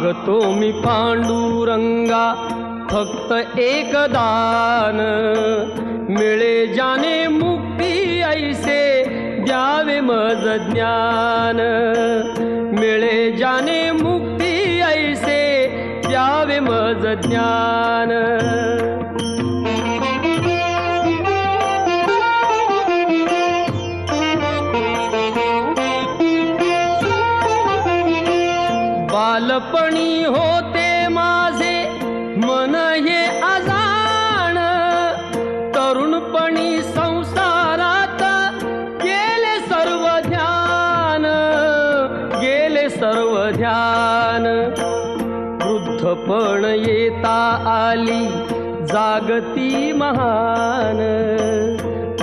मागतो मी पांडुरंगा फक्त एक दान, मिळे जाने मुक्ती ऐसे द्यावे मज ज्ञान, मिळे जाने मुक्ती ऐसे द्यावे मज ज्ञान। बालपणी होते माझे मन हे अजाण, तरुणपणी संसारात गेले सर्व ध्यान, गेले सर्व ध्यान। वृद्धपण येता आली जागती महान,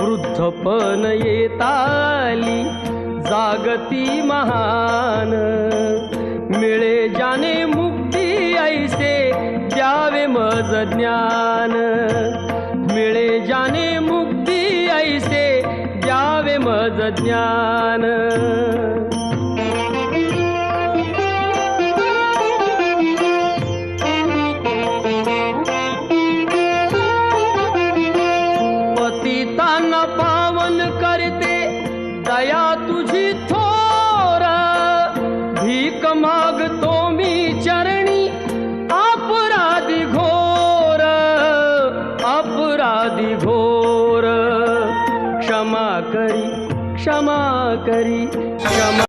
वृद्धपण येता आली जागती महान, मिळे जाने मुक्ती ऐसे द्यावे मज ज्ञान, मिळे जाने मुक्ती ऐसे द्यावे मज ज्ञान। पतितांना पावन करते दया तुझी थोर, भीक मागतो मी चरणी अपराधी घोर, अपराधी घोर। क्षमा करी क्षमा करी